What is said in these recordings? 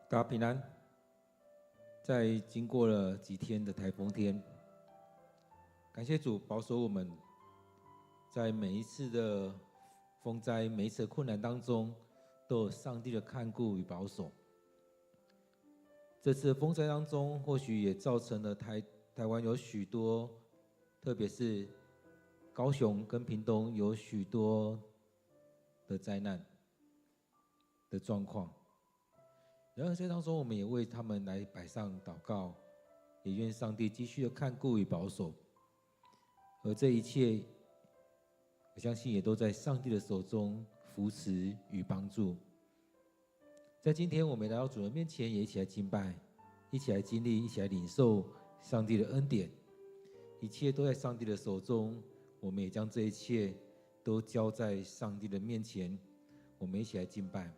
大家平安。在经过了几天的台风天，感谢主保守我们，在每一次的风灾、每一次的困难当中，都有上帝的看顾与保守。这次的风灾当中，或许也造成了台湾有许多，特别是高雄跟屏东有许多的灾难的状况。然而在当中，我们也为他们来摆上祷告，也愿上帝继续的看顾与保守。而这一切，我相信也都在上帝的手中扶持与帮助。在今天，我们来到主的面前，也一起来敬拜，一起来经历，一起来领受上帝的恩典。一切都在上帝的手中，我们也将这一切都交在上帝的面前。我们一起来敬拜。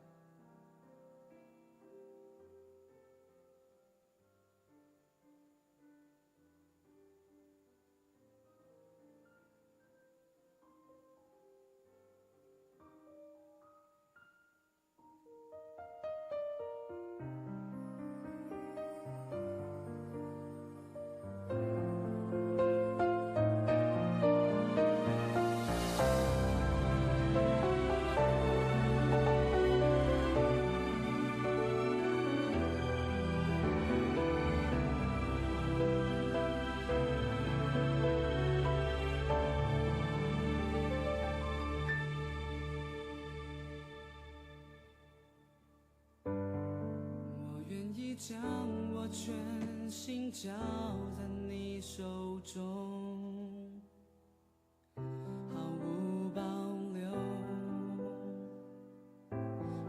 将我全心交在你手中，毫无保留，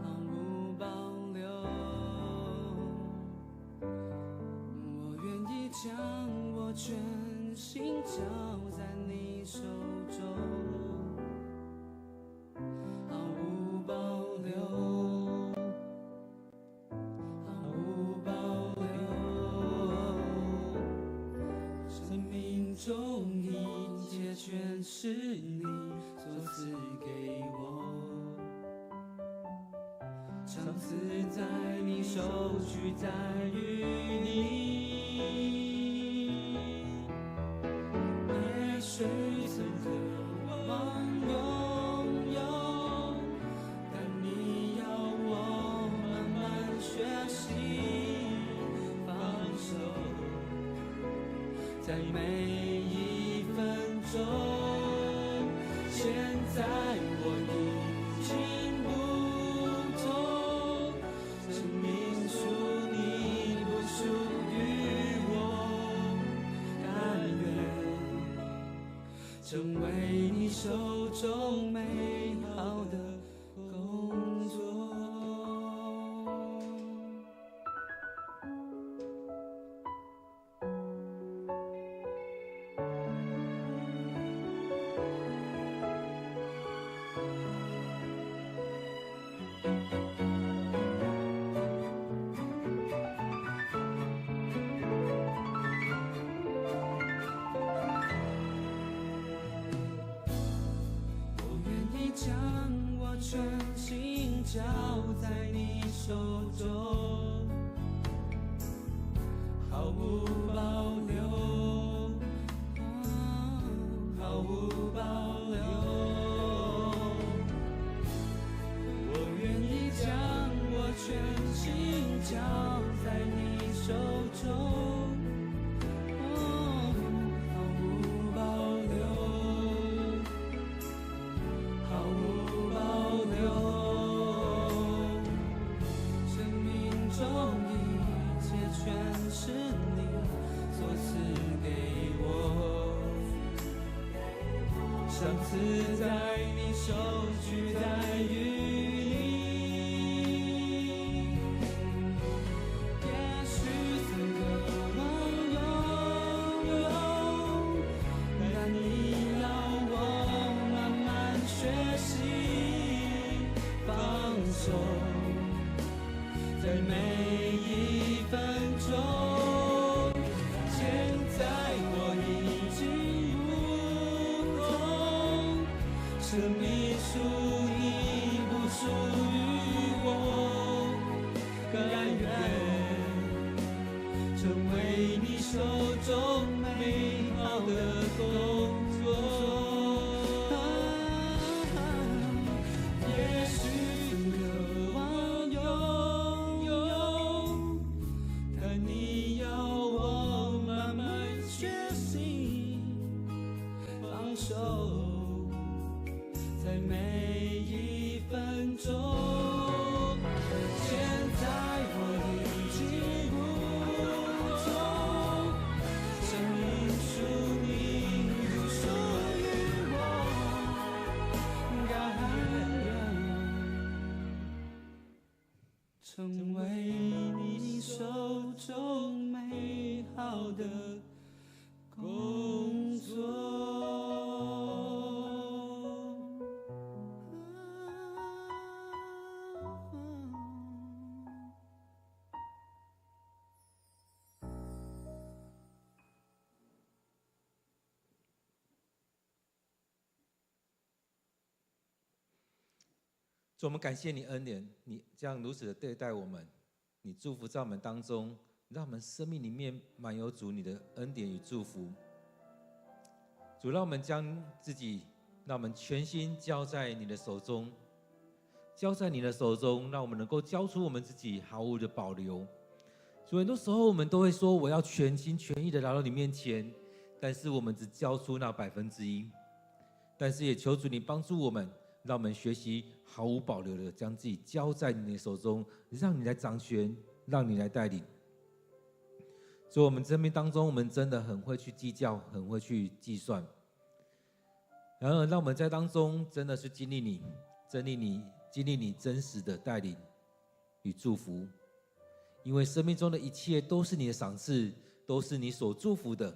毫无保留。我愿意将我全心交在你手中，毫无保留。中一切全是你所赐给我，长赐在你手，取在于你。也许曾渴望拥有，但你要我慢慢学习放手，在每现在我已经不同，生命属你，不属于我，甘愿成为你手中美好的工作。全心交在你手中，毫无保留，毫无保留。我愿意将我全心交在你手中。长赐在你手，取在于你。也许曾渴望拥有，但你要我慢慢学习放手，在每一分钟。现在我已经不同，生命属你，不属于我，甘愿成为你手中美好的工作。主，我们感谢你恩典，你这样如此的对待我们，你祝福在我们当中，让我们生命里面满有主你的恩典与祝福。主，让我们将自己，让我们全心交在你的手中，交在你的手中，让我们能够交出我们自己，毫无的保留。主，很多时候我们都会说我要全心全意的来到你面前，但是我们只交出那1%。但是也求主你帮助我们，让我们学习毫无保留的将自己交在你的手中，让你来掌权，让你来带领。所以我们生命当中，我们真的很会去计较，很会去计算。然而，让我们在当中真的是经历你真实的带领与祝福。因为生命中的一切都是你的赏赐，都是你所祝福的。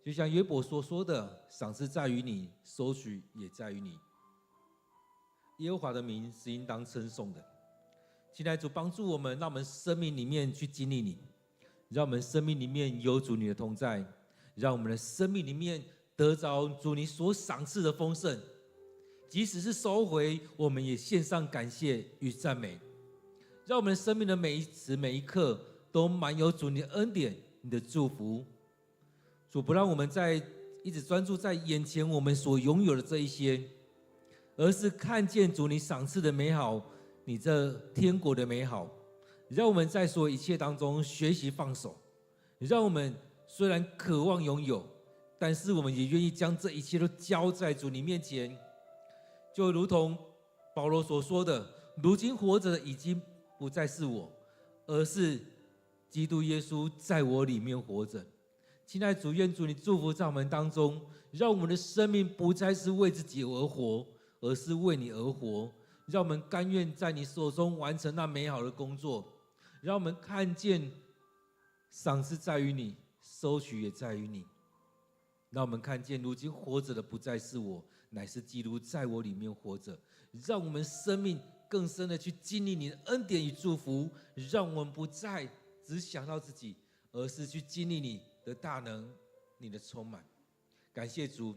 就像约伯所说的，赏赐在于你，收取也在于你。耶和华的名是应当称颂的。期待主帮助我们，让我们生命里面去经历你，让我们生命里面有主你的同在，让我们的生命里面得着主你所赏赐的丰盛。即使是收回，我们也献上感谢与赞美，让我们的生命的每一时每一刻都满有主你的恩典、你的祝福。主，不让我们一直专注在眼前我们所拥有的这一些，而是看见主你赏赐的美好，你这天国的美好。让我们在所有一切当中学习放手，让我们虽然渴望拥有，但是我们也愿意将这一切都交在主你面前。就如同保罗所说的，如今活着的已经不再是我，而是基督耶稣在我里面活着。亲爱的主，愿主你祝福在我们当中，让我们的生命不再是为自己而活，而是为你而活。让我们甘愿在你手中完成那美好的工作，让我们看见赏赐在于你，收取也在于你。让我们看见如今活着的不再是我，乃是基督在我里面活着。让我们生命更深的去经历你的恩典与祝福，让我们不再只想到自己，而是去经历你的大能，你的充满。感谢主，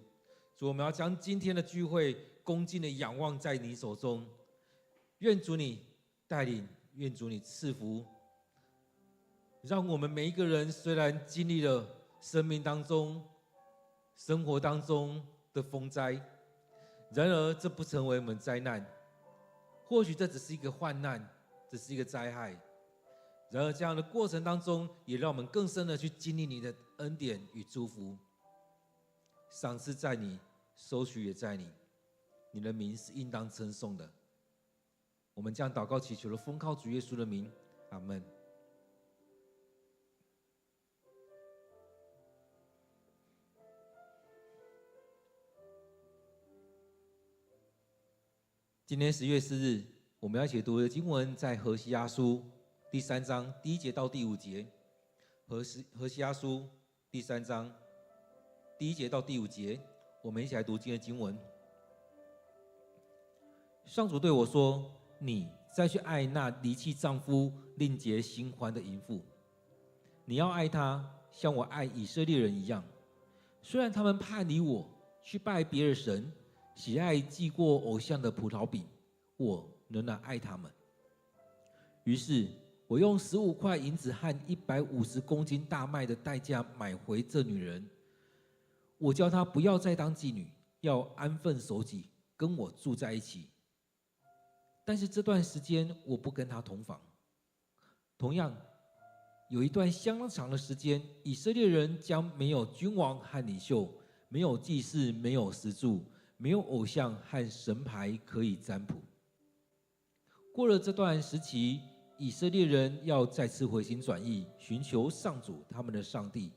主，我们要将今天的聚会恭敬的仰望在你手中。愿主你带领，愿主你赐福，让我们每一个人虽然经历了生命当中、生活当中的风灾，然而这不成为我们灾难。或许这只是一个患难，只是一个灾害。然而这样的过程当中，也让我们更深的去经历你的恩典与祝福。赏赐在你，收取也在你，你的名是应当称颂的。我们将祷告祈求了，奉靠主耶稣的名，阿们。今天10月4日，我们要一起读的经文在何西阿书第3章第1节到第5节。何西阿书第3章第1节到第5节，我们一起来读今天的经文。上主对我说：“你再去爱那离弃丈夫、另结新欢的淫妇。你要爱她，像我爱以色列人一样。虽然他们叛离我，去拜别的神，喜爱祭过偶像的葡萄饼，我仍然爱他们。于是我用15块银子和150公斤大麦的代价买回这女人。我叫她不要再当妓女，要安分守己，跟我住在一起。但是这段时间我不跟她同房。同样，有一段相当长的时间，以色列人将没有君王和领袖，没有祭司，没有石柱，没有偶像和神牌可以占卜。过了这段时期，以色列人要再次回心转意，寻求上主他们的上帝，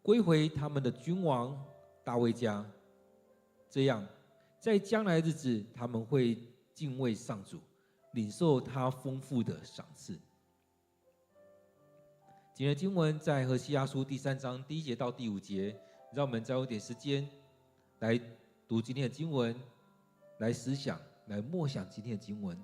归回他们的君王大卫家。这样，在将来的日子，他们会敬畏上主，领受他丰富的赏赐。今天的经文在何西阿书第3章1节到第5节，让我们再用点时间来读今天的经文，来思想，来默想今天的经文。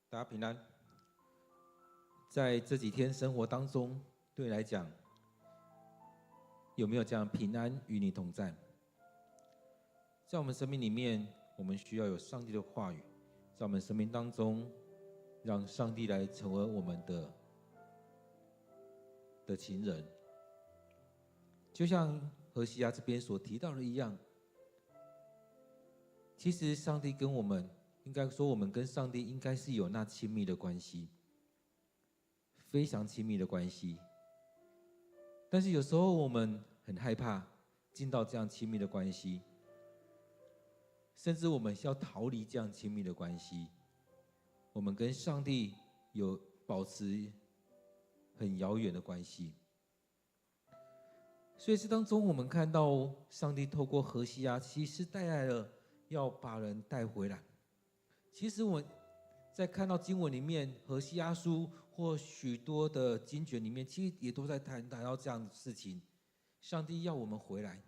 大家平安。在这几天生活当中，对你来讲，有没有这样平安与你同在？在我们生命里面，我们需要有上帝的话语，在我们生命当中，让上帝来成为我们的情人。就像何西阿这边所提到的一样，其实上帝跟我们，应该说我们跟上帝应该是有那亲密的关系，非常亲密的关系。但是有时候我们很害怕进到这样亲密的关系，甚至我们要逃离这样亲密的关系。我们跟上帝有保持很遥远的关系。所以这当中我们看到上帝透过何西阿，其实带来了要把人带回来。其实我们在看到经文里面，何西阿书或许多的经卷里面，其实也都在谈到这样的事情。上帝要我们回来，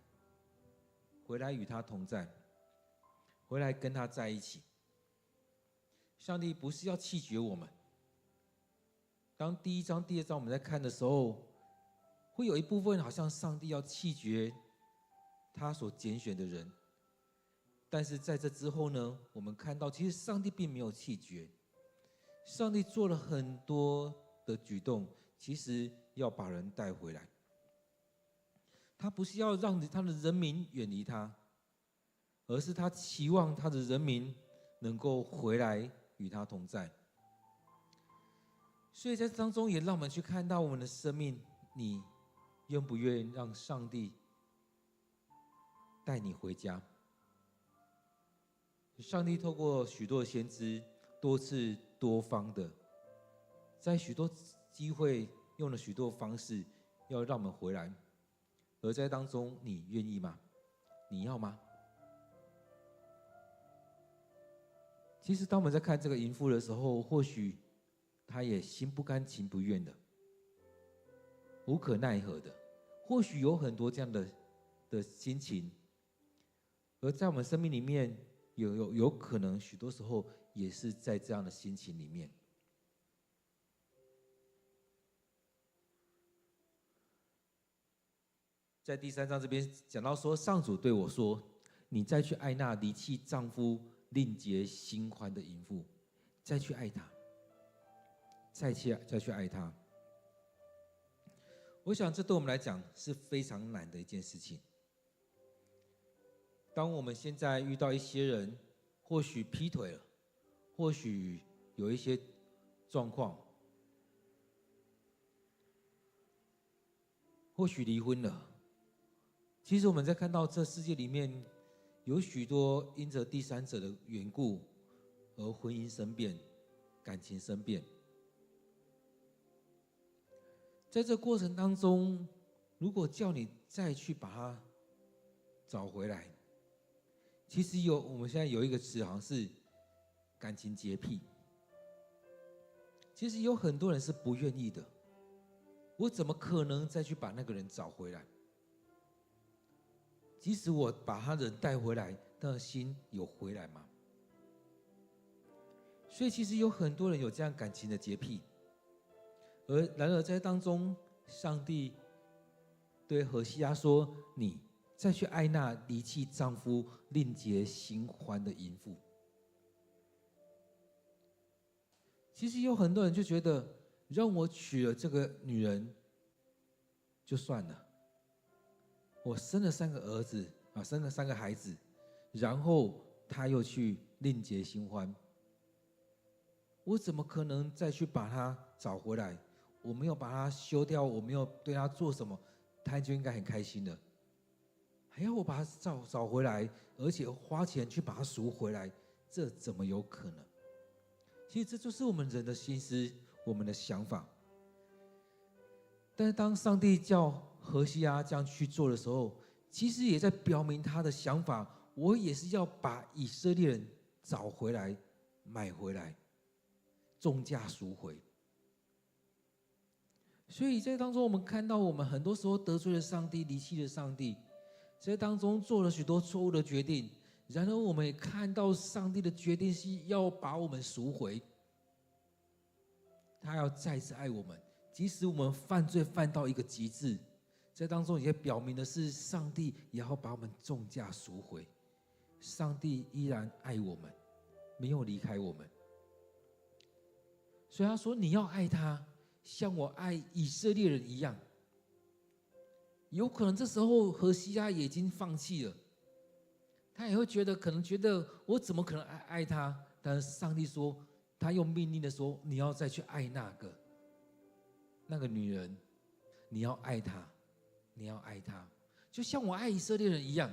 回来与他同在，回来跟他在一起。上帝不是要弃绝我们。当第1章、第2章我们在看的时候，会有一部分好像上帝要弃绝他所拣选的人，但是在这之后呢，我们看到其实上帝并没有弃绝，上帝做了很多的举动，其实要把人带回来。他不是要让他的人民远离他，而是他期望他的人民能够回来与他同在。所以在这当中也让我们去看到我们的生命，你愿不愿意让上帝带你回家？上帝透过许多的先知，多次多方的，在许多机会用了许多方式，要让我们回来。而在当中，你愿意吗？你要吗？其实当我们在看这个淫妇的时候，或许他也心不甘情不愿的，无可奈何的，或许有很多这样的心情。而在我们生命里面，有可能许多时候也是在这样的心情里面。在第3章这边讲到说，上主对我说：“你再去爱那离弃丈夫、另结新欢的淫妇，再去爱她，再去爱她。”我想这对我们来讲是非常难的一件事情。当我们现在遇到一些人，或许劈腿了，或许有一些状况，或许离婚了。其实我们在看到这世界里面，有许多因着第三者的缘故而婚姻生变、感情生变。在这过程当中，如果叫你再去把它找回来，其实我们现在有一个词，好像是感情洁癖。其实有很多人是不愿意的，我怎么可能再去把那个人找回来？即使我把他人带回来，他的心有回来吗？所以其实有很多人有这样感情的洁癖，然而在当中，上帝对何西阿说：“你再去爱那离弃丈夫、另结新欢的淫妇。”其实有很多人就觉得，让我娶了这个女人就算了。我生了3个儿子啊，生了3个孩子，然后他又去另结新欢，我怎么可能再去把他找回来？我没有把他休掉，我没有对他做什么，他就应该很开心了。还要我把他找回来，而且花钱去把他赎回来，这怎么有可能？其实这就是我们人的心思，我们的想法。但是当上帝叫何西阿这样去做的时候，其实也在表明他的想法，我也是要把以色列人找回来、买回来、重价赎回。所以在当中，我们看到我们很多时候得罪了上帝，离弃了上帝，在当中做了许多错误的决定。然而我们也看到上帝的决定是要把我们赎回，他要再次爱我们，即使我们犯罪犯到一个极致，在当中也表明的是上帝也要把我们重价赎回。上帝依然爱我们，没有离开我们。所以他说：“你要爱他，像我爱以色列人一样。”有可能这时候何西阿也已经放弃了，他也会可能觉得我怎么可能爱他？但是上帝说，他用命令的说：“你要再去爱那个女人，你要爱她，你要爱她，就像我爱以色列人一样。”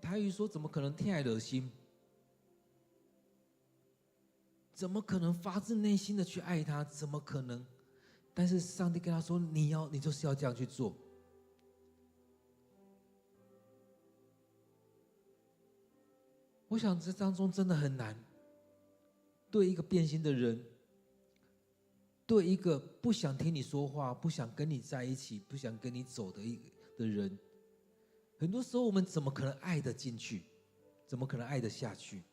台语说：“怎么可能天爱惹心？怎么可能发自内心的去爱他？怎么可能？”但是上帝跟他说：“你就是要这样去做。”我想这当中真的很难，对一个变心的人，对一个不想听你说话、不想跟你在一起、不想跟你走的的人，很多时候我们怎么可能爱得进去？怎么可能爱得下去？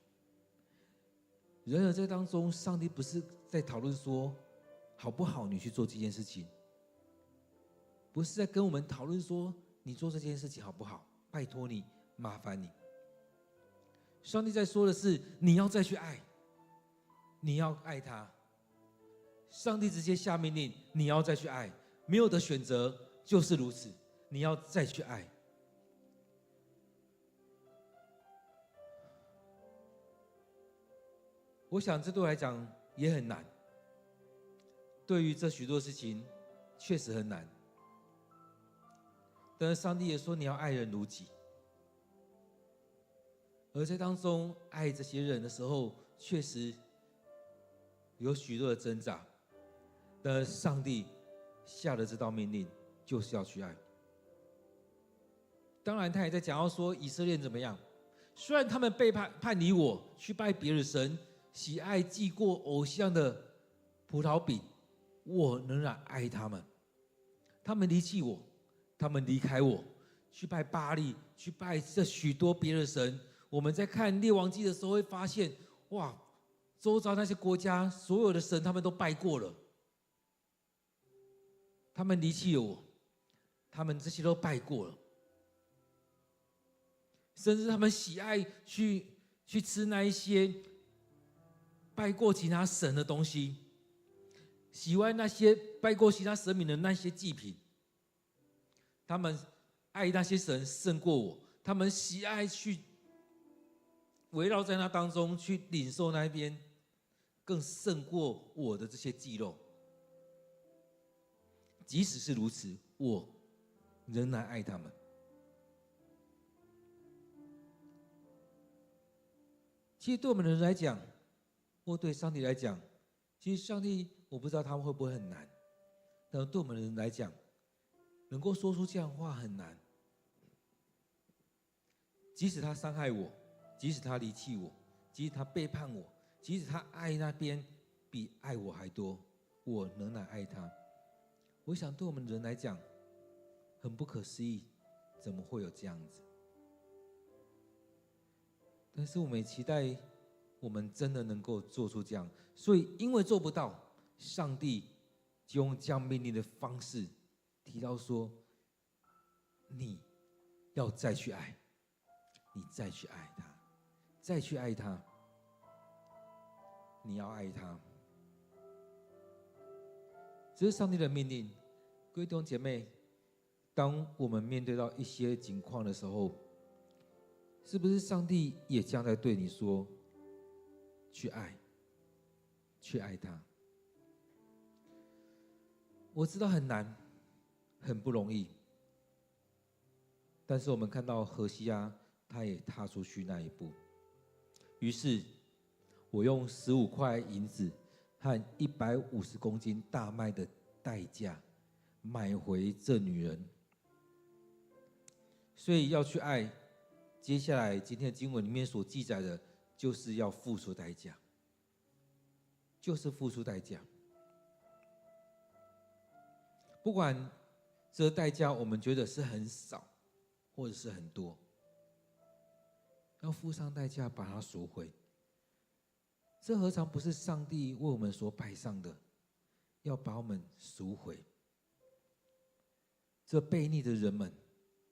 然而在当中，上帝不是在讨论说好不好你去做这件事情，不是在跟我们讨论说你做这件事情好不好，拜托你，麻烦你。上帝在说的是你要再去爱，你要爱他。上帝直接下命令，你要再去爱，没有的选择，就是如此，你要再去爱。我想这对我来讲也很难，对于这许多事情确实很难。但是上帝也说你要爱人如己，而在当中爱这些人的时候，确实有许多的挣扎。但是上帝下了这道命令，就是要去爱。当然，他也在讲到说以色列人怎么样，虽然他们背叛离我，去拜别的神，喜爱祭过偶像的葡萄饼，我仍然爱他们。他们离弃我，他们离开我，去拜巴力，去拜这许多别的神。我们在看列王记的时候会发现，哇，周遭那些国家所有的神他们都拜过了，他们离弃了我，他们这些都拜过了，甚至他们喜爱去吃那一些拜过其他神的东西，喜欢那些拜过其他神明的那些祭品。他们爱那些神胜过我，他们喜爱去围绕在那当中去领受那边，更胜过我的这些祭肉。即使是如此，我仍然爱他们。其实对我们的人来讲，或对上帝来讲，其实上帝我不知道他们会不会很难，但对我们的人来讲，能够说出这样的话很难。即使他伤害我，即使他离弃我，即使他背叛我，即使他爱那边比爱我还多，我仍然爱他。我想对我们人来讲很不可思议，怎么会有这样子？但是我们也期待我们真的能够做出这样，所以因为做不到，上帝就用这样命令的方式提到说，你要再去爱，你再去爱他，再去爱他，你要爱他。这是上帝的命令。各位弟兄姐妹，当我们面对到一些情况的时候，是不是上帝也这样在对你说，去爱，去爱他？我知道很难，很不容易，但是我们看到何西阿他也踏出去那一步。于是我用15块银子和150公斤大麦的代价买回这女人。所以要去爱，接下来今天的经文里面所记载的，就是要付出代价，就是付出代价。不管这代价我们觉得是很少，或者是很多，要付上代价把它赎回。这何尝不是上帝为我们所摆上的，要把我们赎回？这悖逆的人们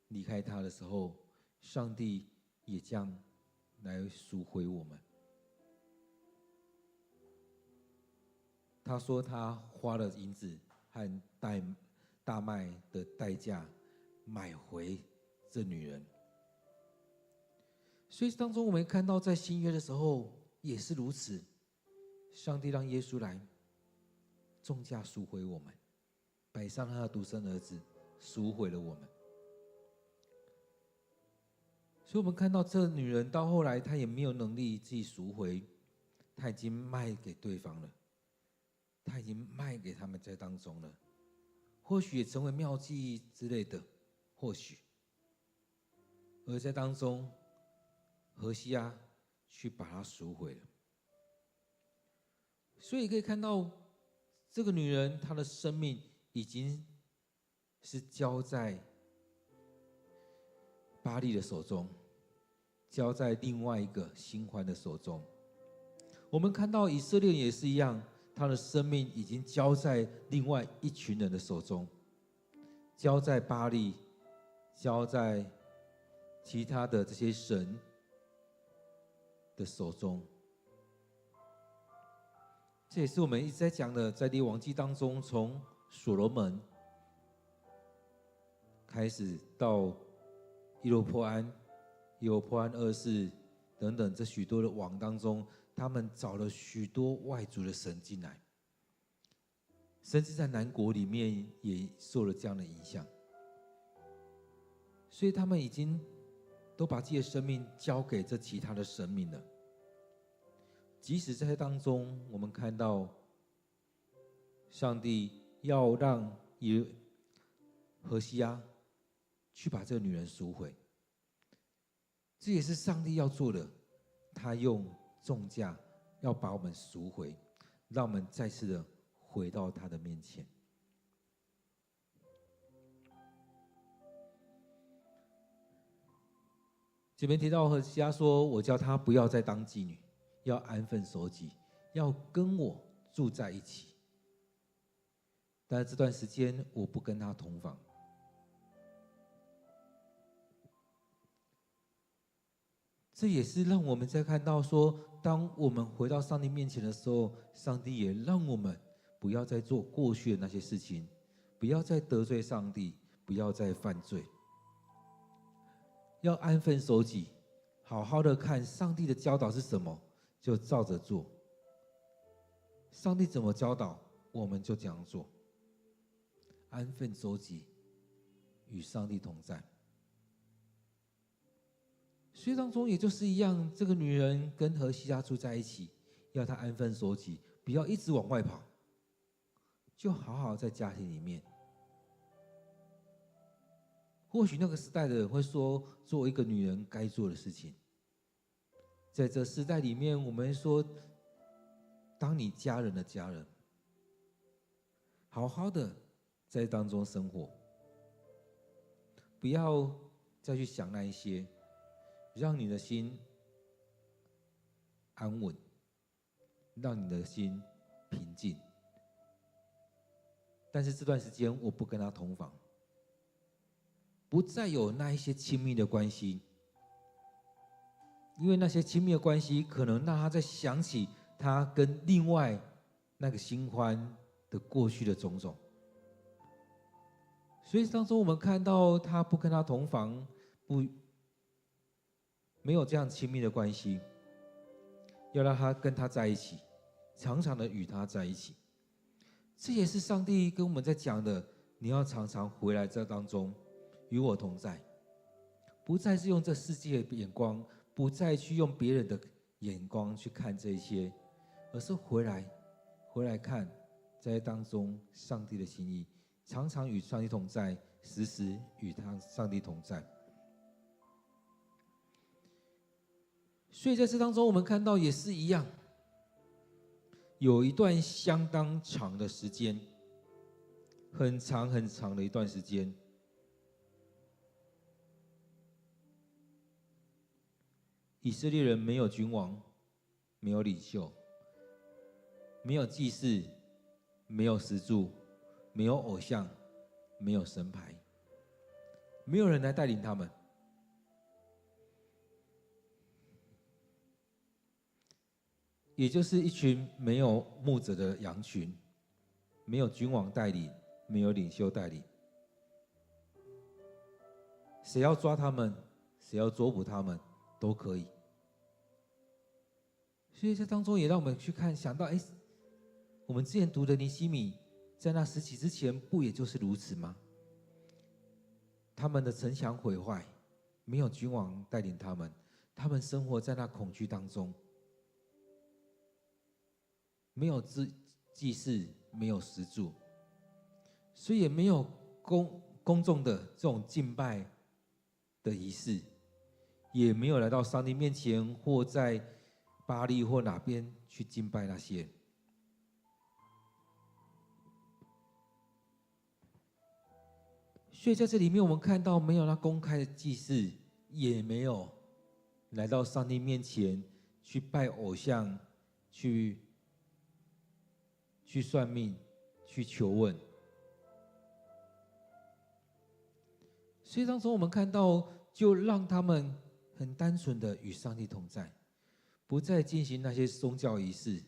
离开他的时候，上帝也将来赎回我们。他说他花了银子和大麦的代价买回这女人。所以当中我们看到在新约的时候也是如此，上帝让耶稣来重价赎回我们，摆上他的独生儿子赎回了我们。所以我们看到这女人到后来她也没有能力自己赎回，她已经卖给对方了，她已经卖给他们在当中了，或许也成为妙计之类的，或许。而在当中何西阿去把它赎回了。所以可以看到这个女人她的生命已经是交在巴力的手中，交在另外一个新欢的手中。我们看到以色列也是一样，他的生命已经交在另外一群人的手中，交在巴力，交在其他的这些神的手中。这也是我们一直在讲的，在列王纪当中，从所罗门开始到耶罗波安、耶罗波安二世等等这许多的王当中，他们找了许多外族的神进来，甚至在南国里面也受了这样的影响，所以他们已经都把自己的生命交给这其他的神明了。即使在当中，我们看到上帝要让何西阿去把这个女人赎回，这也是上帝要做的。他用重价要把我们赎回，让我们再次的回到他的面前。这边提到何西阿说：“我叫她不要再当妓女，要安分守己，要跟我住在一起。但是这段时间我不跟她同房。”这也是让我们在看到说，当我们回到上帝面前的时候，上帝也让我们不要再做过去的那些事情，不要再得罪上帝，不要再犯罪，要安分守己，好好的看上帝的教导是什么，就照着做。上帝怎么教导，我们就这样做。安分守己，与上帝同在。所以当中也就是一样，这个女人跟何西阿住在一起，要她安分守己，不要一直往外跑，就好好在家庭里面。或许那个时代的人会说，做一个女人该做的事情。在这时代里面，我们说，当你家人的家人，好好的在当中生活，不要再去想那一些，让你的心安稳，让你的心平静。但是这段时间我不跟他同房，不再有那一些亲密的关系，因为那些亲密的关系可能让他在想起他跟另外那个新欢的过去的种种。所以当中我们看到他不跟他同房，没有这样亲密的关系，要让他跟他在一起，常常的与他在一起。这也是上帝跟我们在讲的，你要常常回来这当中与我同在，不再是用这世界的眼光，不再去用别人的眼光去看这些，而是回来看在当中上帝的心意，常常与上帝同在，时时与上帝同在。所以在这当中我们看到也是一样，有一段相当长的时间，很长很长的一段时间，以色列人没有君王，没有领袖，没有祭司，没有石柱，没有偶像，没有神牌，没有人来带领他们。也就是一群没有牧者的羊群，没有君王带领，没有领袖带领。谁要抓他们，谁要捉捕他们，都可以。所以这当中也让我们去看，想到，我们之前读的尼希米，在那时期之前，不也就是如此吗？他们的城墙毁坏，没有君王带领他们，他们生活在那恐惧当中。没有祭祀，没有石柱，所以也没有公众的这种敬拜的仪式，也没有来到上帝面前，或在巴力或哪边去敬拜那些。所以在这里面，我们看到没有那公开的祭祀，也没有来到上帝面前去拜偶像，去算命，去求问。所以当中我们看到，就让他们很单纯的与上帝同在，不再进行那些宗教仪式。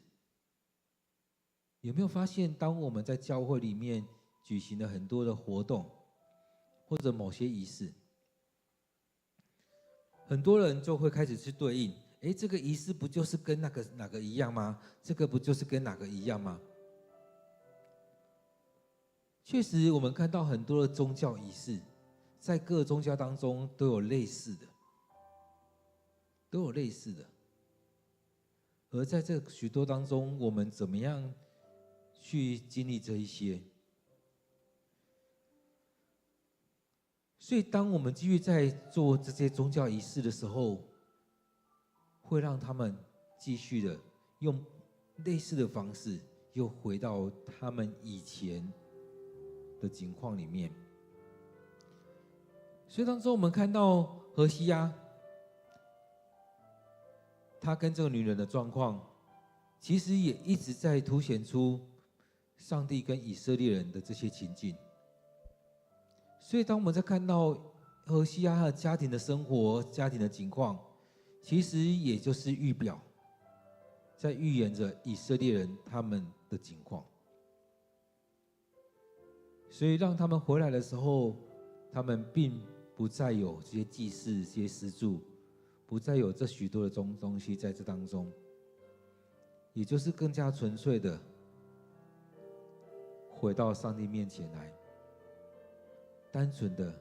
有没有发现，当我们在教会里面举行了很多的活动，或者某些仪式，很多人就会开始去对应，这个仪式不就是跟哪个一样吗？这个不就是跟哪个一样吗？确实，我们看到很多的宗教仪式，在各宗教当中都有类似的，而在这许多当中，我们怎么样去经历这一些？所以，当我们继续在做这些宗教仪式的时候，会让他们继续的用类似的方式，又回到他们以前的情况里面。所以当中我们看到何西阿，他跟这个女人的状况，其实也一直在凸显出上帝跟以色列人的这些情境。所以当我们在看到何西阿他的家庭的生活、家庭的情况，其实也就是预表，在预言着以色列人他们的情况。所以让他们回来的时候，他们并不再有这些祭祀、这些施助，不再有这许多的东西在这当中，也就是更加纯粹的回到上帝面前来，单纯的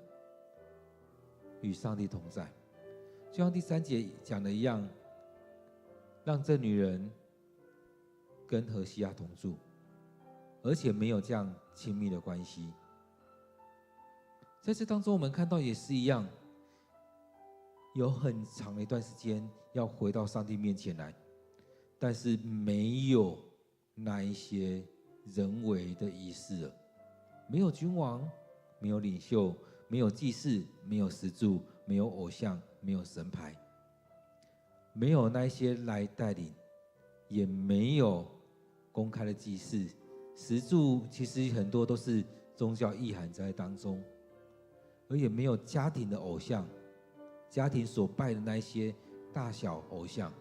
与上帝同在。就像第3节讲的一样，让这女人跟何西阿同住，而且没有这样亲密的关系。在这当中我们看到也是一样，有很长的一段时间要回到上帝面前来，但是没有那一些人为的仪式了，没有君王，没有领袖，没有祭祀，没有石柱，没有偶像，没有神牌，没有那一些来带领，也没有公开的祭祀。石柱其实很多都是宗教意涵在当中，而也没有家庭的偶像，家庭所拜的那一些大小偶像，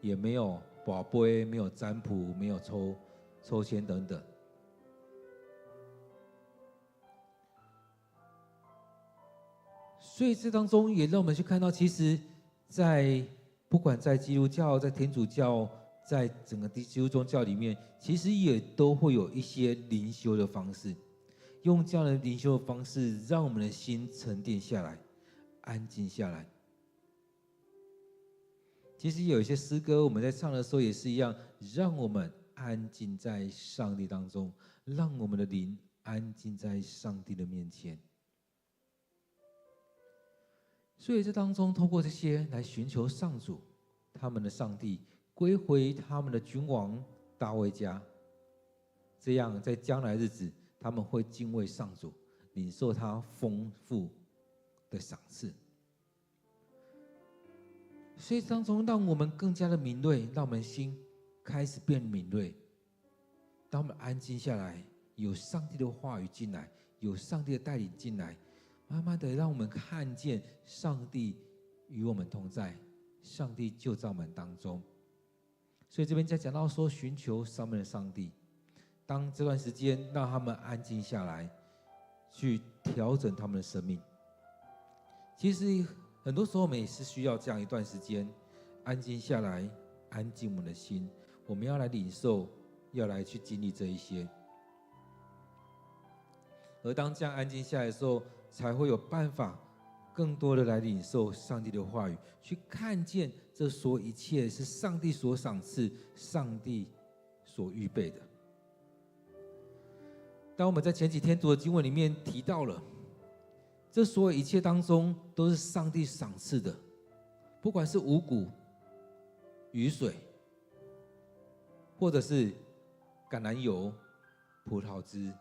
也没有跋杯，没有占卜，没有抽签等等。所以这当中也让我们去看到，其实不管在基督教、在天主教、在整个基督宗教里面，其实也都会有一些灵修的方式，用这样的灵修的方式，让我们的心沉淀下来，安静下来。其实有一些诗歌，我们在唱的时候也是一样，让我们安静在上帝当中，让我们的灵安静在上帝的面前。所以这当中透过这些来寻求上主，他们的上帝，归回他们的君王大卫家，这样在将来日子他们会敬畏上主，领受他丰富的赏赐。所以当中让我们更加的敏锐，让我们心开始变敏锐。当我们安静下来，有上帝的话语进来，有上帝的带领进来，慢慢的让我们看见上帝与我们同在，上帝就在我们当中。所以这边在讲到说，寻求上面的上帝，当这段时间让他们安静下来，去调整他们的生命。其实很多时候我们也是需要这样一段时间，安静下来，安静我们的心，我们要来领受，要来去经历这一些。而当这样安静下来的时候，才会有办法更多的来领受上帝的话语，去看见这所一切是上帝所赏赐，上帝所预备的。当我们在前几天读的经文里面提到了，这所有一切当中都是上帝赏赐的，不管是五谷、雨水，或者是橄榄油、葡萄汁、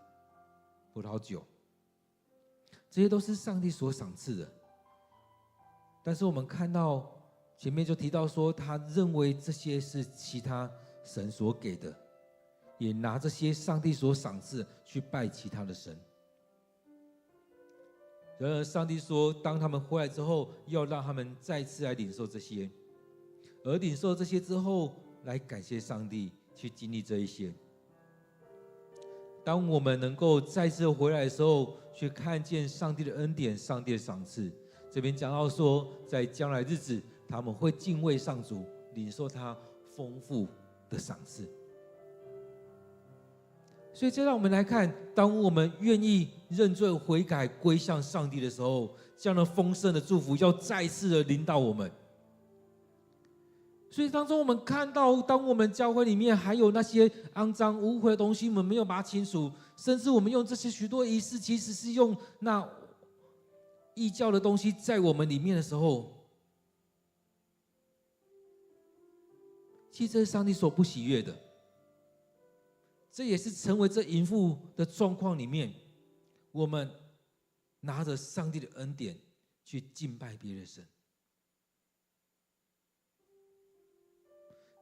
葡萄酒，这些都是上帝所赏赐的。但是我们看到前面就提到说，他认为这些是其他神所给的，也拿这些上帝所赏赐去拜其他的神。然而上帝说，当他们回来之后，要让他们再次来领受这些，而领受这些之后，来感谢上帝，去经历这一些。当我们能够再次回来的时候，去看见上帝的恩典、上帝的赏赐。这边讲到说，在将来日子，他们会敬畏上主，领受他丰富的赏赐。所以这让我们来看，当我们愿意认罪悔改归向上帝的时候，这样的丰盛的祝福要再次的临到我们。所以当中我们看到，当我们教会里面还有那些肮脏污秽的东西，我们没有把它清除，甚至我们用这些许多仪式，其实是用那异教的东西在我们里面的时候，其实这是上帝所不喜悦的。这也是成为这淫妇的状况里面，我们拿着上帝的恩典去敬拜别的神。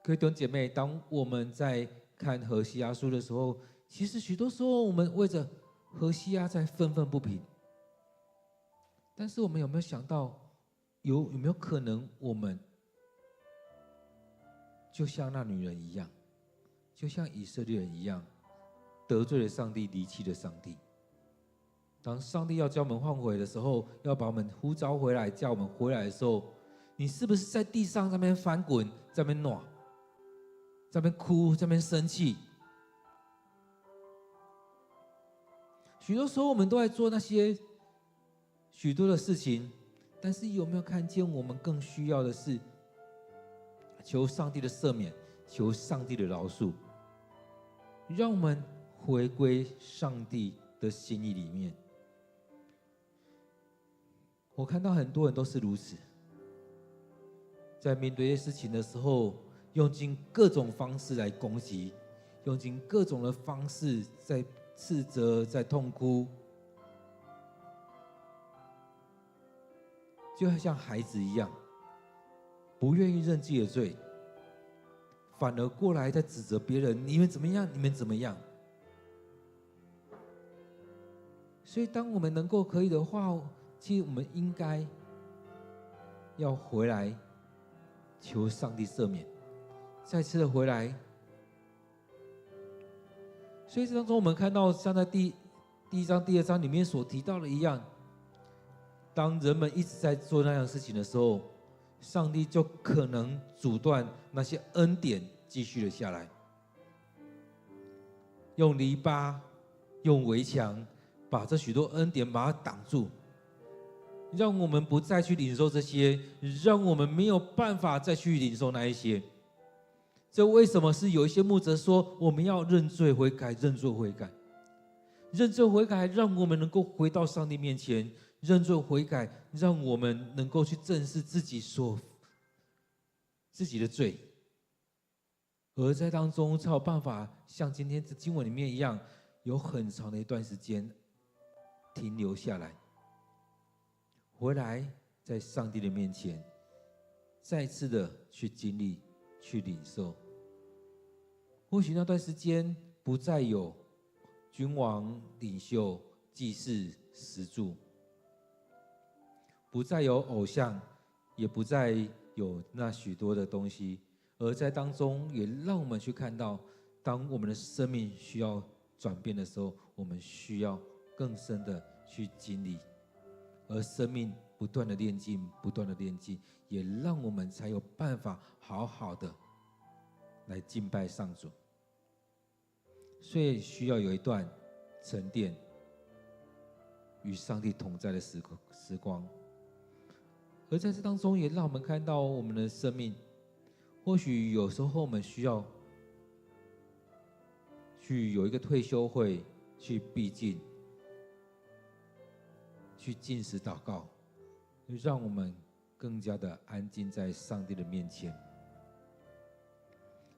各位弟兄姐妹，当我们在看何西阿书的时候，其实许多时候我们为着何西阿在愤愤不平。但是我们有没有想到，有没有可能我们就像那女人一样，就像以色列人一样，得罪了上帝，离弃了上帝。当上帝要将我们换回的时候，要把我们呼召回来，叫我们回来的时候，你是不是在地上在那边翻滚，在那边暖，在那边哭，在那边生气？许多时候我们都在做那些许多的事情，但是有没有看见我们更需要的是求上帝的赦免，求上帝的饶恕，让我们回归上帝的心意里面。我看到很多人都是如此，在面对这些事情的时候，用尽各种方式来攻击，用尽各种的方式在斥责，在痛哭，就像孩子一样，不愿意认自己的罪，反而过来在指责别人，你们怎么样，你们怎么样。所以当我们能够可以的话，其实我们应该要回来求上帝赦免，再次的回来。所以这当中我们看到，像在第一章、第二章里面所提到的一样，当人们一直在做那样的事情的时候，上帝就可能阻断那些恩典继续的下来，用篱笆、用围墙把这许多恩典把它挡住，让我们不再去领受这些，让我们没有办法再去领受那一些。这为什么是有一些牧者说我们要认罪悔改，认罪悔改，认罪悔改，让我们能够回到上帝面前，认罪悔改，让我们能够去正视自己的罪，而在当中才有办法像今天这经文里面一样，有很长的一段时间停留下来，回来在上帝的面前再次的去经历，去领受。或许那段时间不再有君王、领袖、祭司、石柱，不再有偶像，也不再有那许多的东西，而在当中也让我们去看到，当我们的生命需要转变的时候，我们需要更深的去经历，而生命不断的炼净，不断的炼净，也让我们才有办法好好的来敬拜上主。所以需要有一段沉淀与上帝同在的时光，而在这当中也让我们看到我们的生命，或许有时候我们需要去有一个退休会，去闭禁，去禁食祷告，让我们更加的安静在上帝的面前。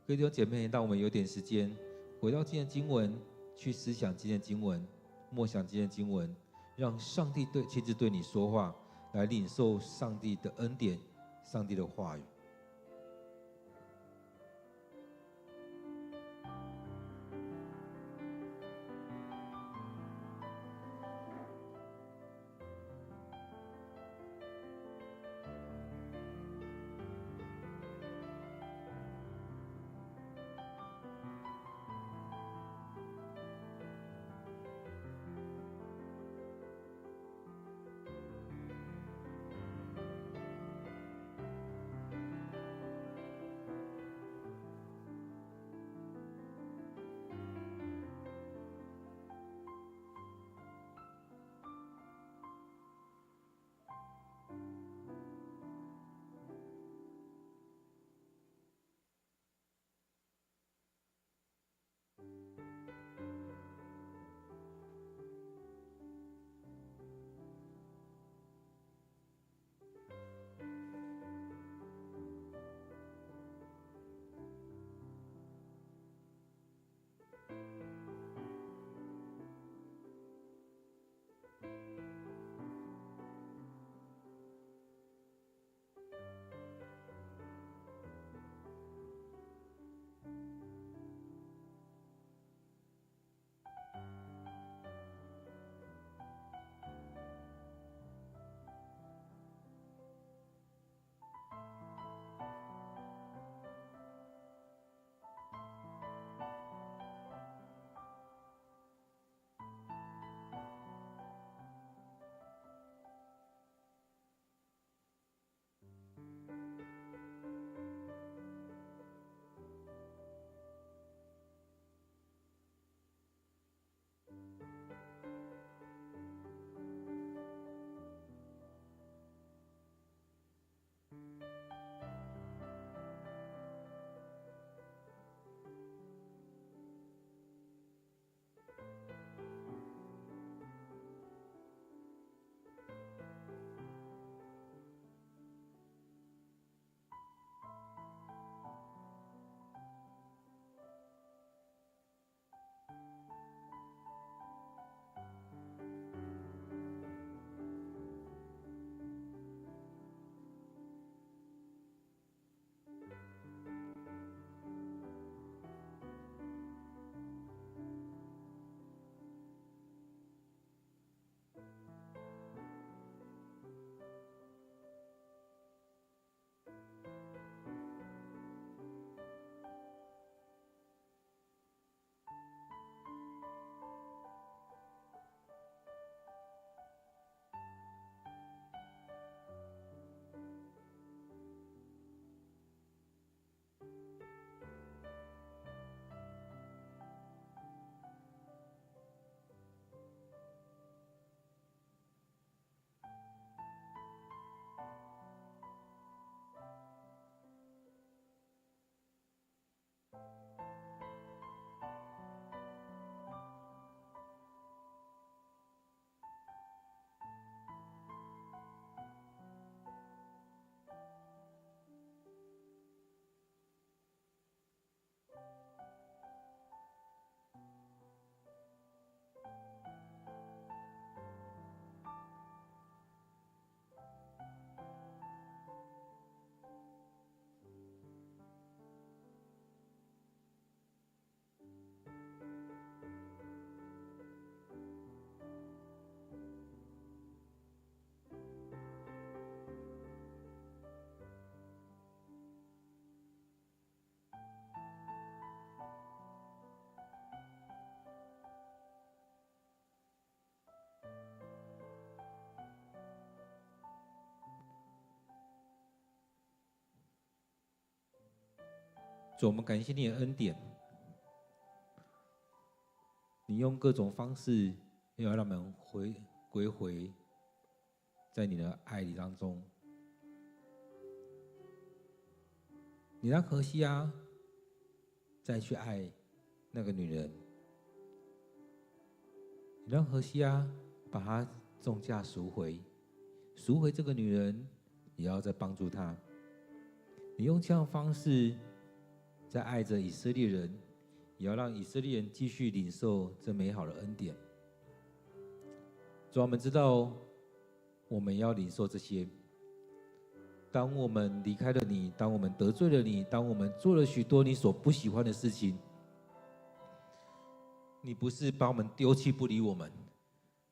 各位弟兄姐妹，让我们有点时间回到今天的经文，去思想今天的经文，默想今天的经文，让上帝亲自对你说话，来领受上帝的恩典、上帝的话语。主，我们感谢你的恩典，你用各种方式要让我们归回在你的爱里当中。你让何西阿再去爱那个女人，你让何西阿把她重价赎回这个女人，也要再帮助她。你用这样的方式在爱着以色列人，也要让以色列人继续领受这美好的恩典。主，我们知道我我们要领受这些。当我们离开了你，当我们得罪了你，当我们做了许多你所不喜欢的事情，你不是把我们丢弃不理我们，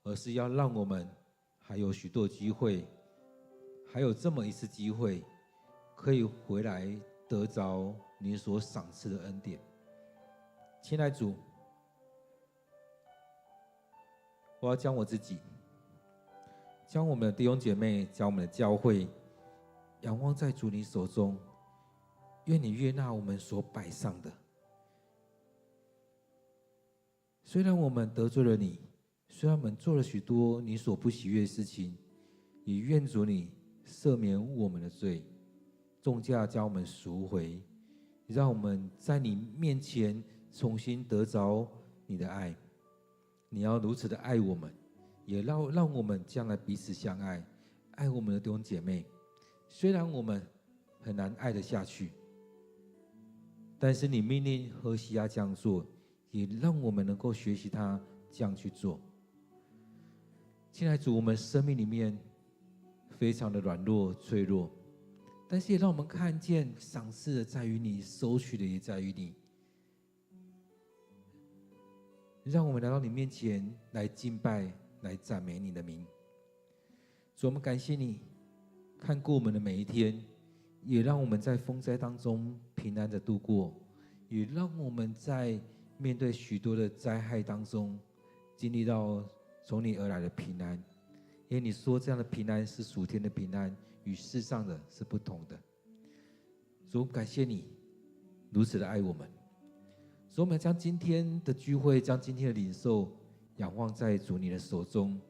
而是要让我们还有许多机会，还有这么一次机会，可以回来得着你所赏赐的恩典。亲爱的主，我要将我自己，将我们的弟兄姐妹，将我们的教会仰望在主你手中，愿你悦纳我们所摆上的。虽然我们得罪了你，虽然我们做了许多你所不喜悦的事情，也愿主你赦免我们的罪，重价将我们赎回，让我们在你面前重新得着你的爱。你要如此的爱我们，也让我们将来彼此相爱，爱我们的弟兄姐妹。虽然我们很难爱得下去，但是你命令何西阿这样做，也让我们能够学习他这样去做。亲爱的主，我们生命里面非常的软弱脆弱，但是也让我们看见赏赐的在于你，收取的也在于你。让我们来到你面前来敬拜，来赞美你的名。主，我们感谢你看过我们的每一天，也让我们在风灾当中平安的度过，也让我们在面对许多的灾害当中经历到从你而来的平安。因为你说这样的平安是属天的平安，与世上的是不同的。主，感谢你如此的爱我们。所以我们将今天的聚会，将今天的领受仰望在主你的手中，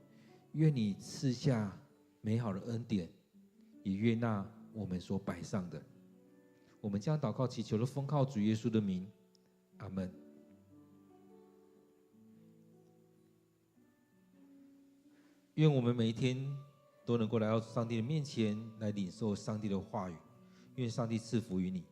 愿你赐下美好的恩典，也悦纳我们所摆上的。我们将祷告祈求的奉靠主耶稣的名，阿们。愿我们每一天都能够来到上帝的面前，来领受上帝的话语。愿上帝赐福于你。